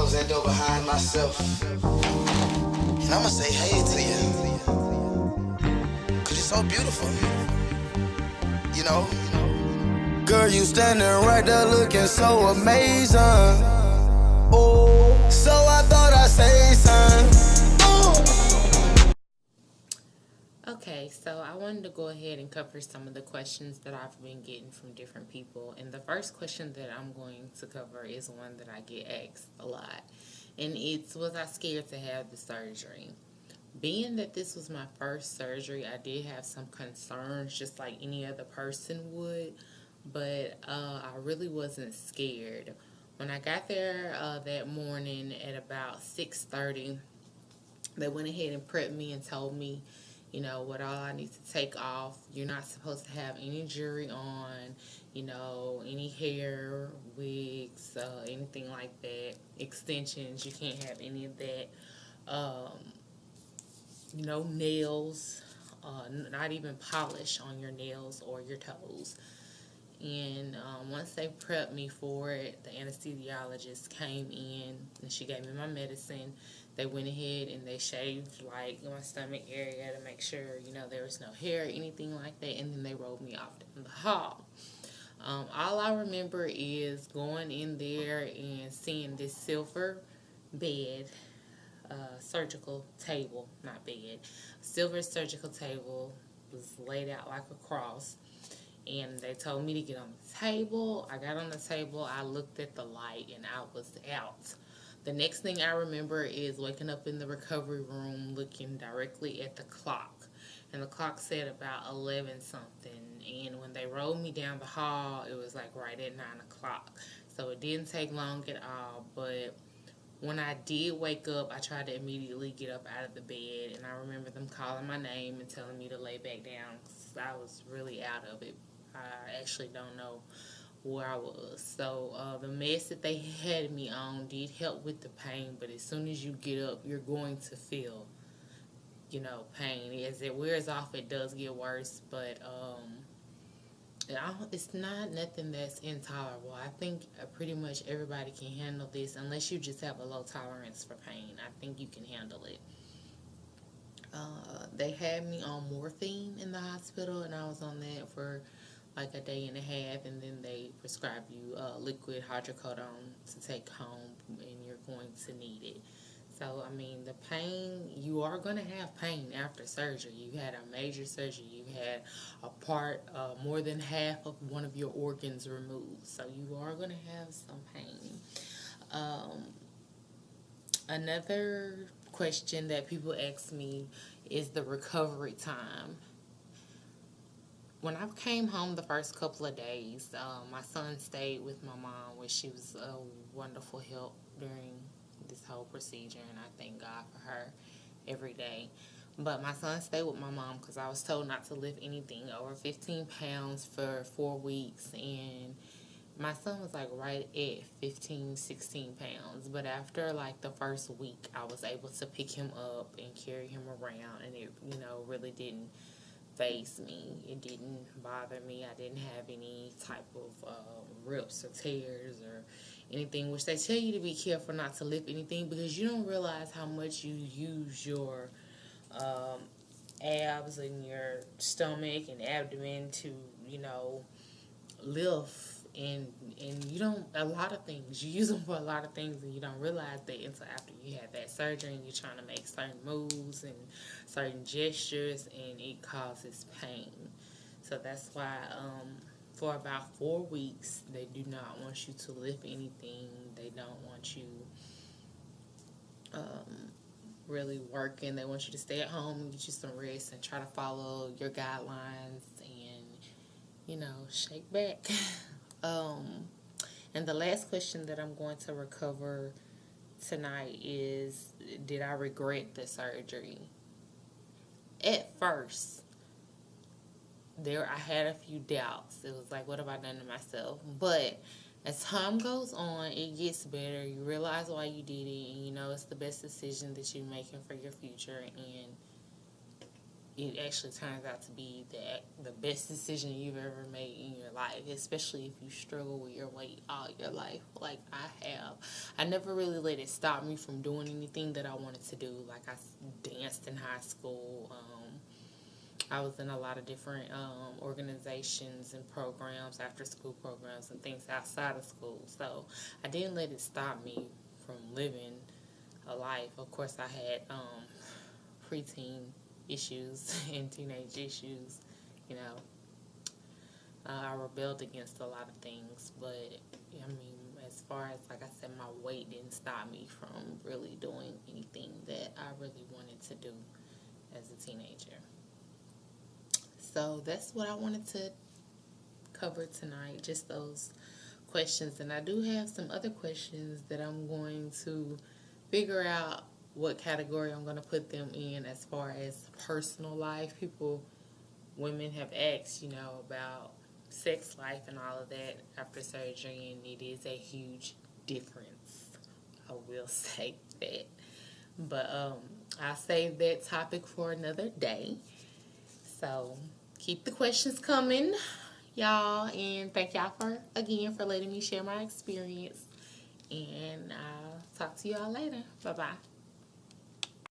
close that door behind myself. And I'ma say hey to you. Cause you're so beautiful. You know? Girl, you standing right there looking so amazing. Oh, so I thought I'd say something. Oh. Okay, so I wanted to go ahead and cover some of the questions that I've been getting from different people. And the first question that I'm going to cover is one that I get asked a lot. And it's, was I scared to have the surgery? Being that this was my first surgery, I did have some concerns just like any other person would. But I really wasn't scared. When I got there that morning at about 6:30, they went ahead and prepped me and told me, you know, what all I need to take off. You're not supposed to have any jewelry on, you know, any hair, wigs, anything like that, extensions. You can't have any of that. You know, nails, not even polish on your nails or your toes. And once they prepped me for it, the anesthesiologist came in and she gave me my medicine. They went ahead and they shaved like my stomach area to make sure, you know, there was no hair or anything like that. And then they rolled me off in the hall. All I remember is going in there and seeing this silver bed, surgical table, not bed, silver surgical table was laid out like a cross. And they told me to get on the table. I got on the table. I looked at the light, and I was out. The next thing I remember is waking up in the recovery room looking directly at the clock. And the clock said about 11 something. And when they rolled me down the hall, it was like right at 9 o'clock. So it didn't take long at all. But when I did wake up, I tried to immediately get up out of the bed. And I remember them calling my name and telling me to lay back down because I was really out of it. I actually don't know where I was. So the meds that they had me on did help with the pain, but as soon as you get up, you're going to feel, you know, pain. As it wears off, it does get worse, but it's not nothing that's intolerable. I think pretty much everybody can handle this unless you just have a low tolerance for pain. I think you can handle it. They had me on morphine in the hospital, and I was on that for like a day and a half, and then they prescribe you liquid hydrocodone to take home, and you're going to need it. So, I mean, the pain, you are going to have pain after surgery. You had a major surgery. You had a part, more than half of one of your organs removed. So, you are going to have some pain. Another question that people ask me is the recovery time. When I came home the first couple of days, my son stayed with my mom, which she was a wonderful help during this whole procedure, and I thank God for her every day. But my son stayed with my mom because I was told not to lift anything over 15 pounds for 4 weeks, and my son was like right at 15, 16 pounds. But after like the first week, I was able to pick him up and carry him around, and it, you know, really didn't phase me. It didn't bother me. I didn't have any type of rips or tears or anything, which they tell you to be careful not to lift anything because you don't realize how much you use your abs and your stomach and abdomen to, you know, lift. And you don't, a lot of things, you use them for a lot of things and you don't realize that until after you have that surgery and you're trying to make certain moves and certain gestures, and it causes pain. So that's why for about 4 weeks they do not want you to lift anything. They don't want you really working. They want you to stay at home and get you some rest and try to follow your guidelines and, you know, shake back. And the last question that I'm going to recover tonight is, did I regret the surgery? At first, I had a few doubts. It was like, what have I done to myself? But as time goes on, it gets better. You realize why you did it, and you know it's the best decision that you're making for your future, and it actually turns out to be the best decision you've ever made in your life, especially if you struggle with your weight all your life, like I have. I never really let it stop me from doing anything that I wanted to do. Like, I danced in high school. I was in a lot of different organizations and programs, after school programs and things outside of school. So I didn't let it stop me from living a life. Of course, I had preteen issues and teenage issues. You know, I rebelled against a lot of things, but I mean, as far as, like I said, my weight didn't stop me from really doing anything that I really wanted to do as a teenager. So that's what I wanted to cover tonight, just those questions. And I do have some other questions that I'm going to figure out what category I'm going to put them in as far as personal life. Women have asked, about sex life and all of that after surgery, and it is a huge difference. I will say that. But I'll save that topic for another day. So keep the questions coming, y'all, and thank y'all again for letting me share my experience. And I'll talk to y'all later. Bye-bye.